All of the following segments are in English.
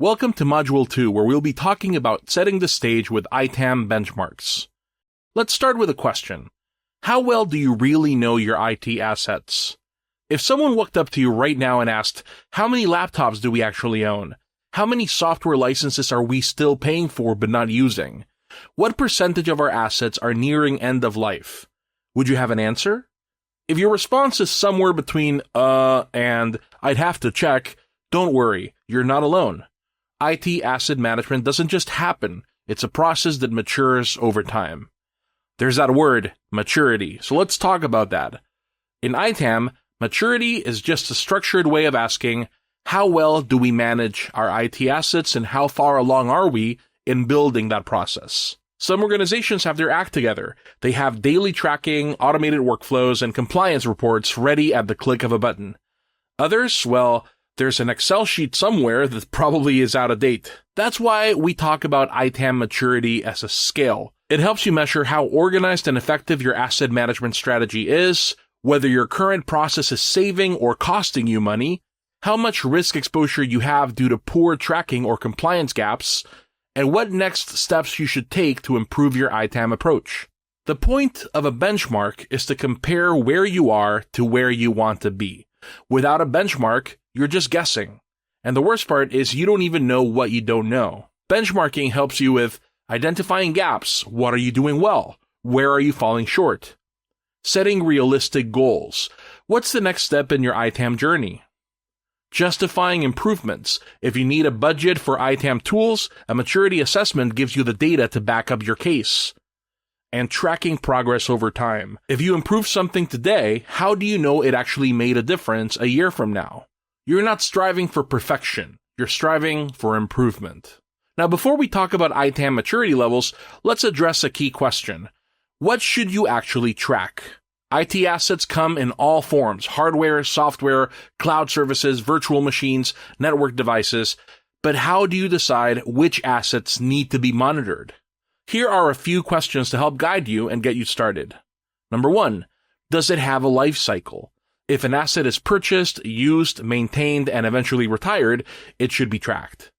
Welcome to Module 2, where we'll be talking about setting the stage with ITAM benchmarks. Let's start with a question. How well do you really know your IT assets? If someone walked up to you right now and asked, how many laptops do we actually own? How many software licenses are we still paying for but not using? What percentage of our assets are nearing end of life? Would you have an answer? If your response is somewhere between, and I'd have to check, don't worry, you're not alone. IT asset management doesn't just happen, it's a process that matures over time. There's that word, maturity, so let's talk about that. In ITAM, maturity is just a structured way of asking, how well do we manage our IT assets and how far along are we in building that process? Some organizations have their act together. They have daily tracking, automated workflows, and compliance reports ready at the click of a button. Others, well, there's an Excel sheet somewhere that probably is out of date. That's why we talk about ITAM maturity as a scale. It helps you measure how organized and effective your asset management strategy is, whether your current process is saving or costing you money, how much risk exposure you have due to poor tracking or compliance gaps, and what next steps you should take to improve your ITAM approach. The point of a benchmark is to compare where you are to where you want to be. Without a benchmark, you're just guessing. And the worst part is you don't even know what you don't know. Benchmarking helps you with identifying gaps. What are you doing well? Where are you falling short? Setting realistic goals. What's the next step in your ITAM journey? Justifying improvements. If you need a budget for ITAM tools, a maturity assessment gives you the data to back up your case. And tracking progress over time. If you improve something today, how do you know it actually made a difference a year from now? You're not striving for perfection. You're striving for improvement. Now, before we talk about ITAM maturity levels, let's address a key question. What should you actually track? IT assets come in all forms: hardware, software, cloud services, virtual machines, network devices. But how do you decide which assets need to be monitored? Here are a few questions to help guide you and get you started. Number 1, does it have a life cycle? If an asset is purchased, used, maintained, and eventually retired, it should be tracked.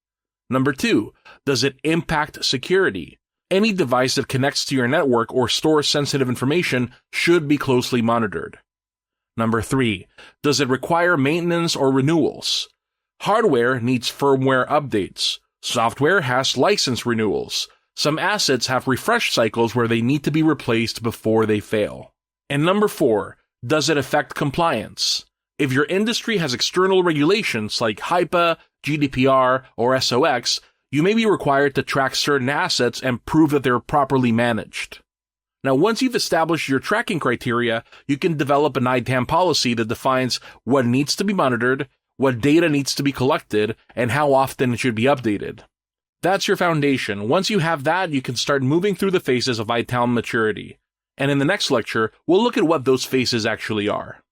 Number 2, does it impact security? Any device that connects to your network or stores sensitive information should be closely monitored. Number 3, does it require maintenance or renewals? Hardware needs firmware updates. Software has license renewals. Some assets have refresh cycles where they need to be replaced before they fail. And number 4, does it affect compliance? If your industry has external regulations like HIPAA, GDPR, or SOX, you may be required to track certain assets and prove that they're properly managed. Now, once you've established your tracking criteria, you can develop an ITAM policy that defines what needs to be monitored, what data needs to be collected, and how often it should be updated. That's your foundation. Once you have that, you can start moving through the phases of ITAM maturity. And in the next lecture, we'll look at what those phases actually are.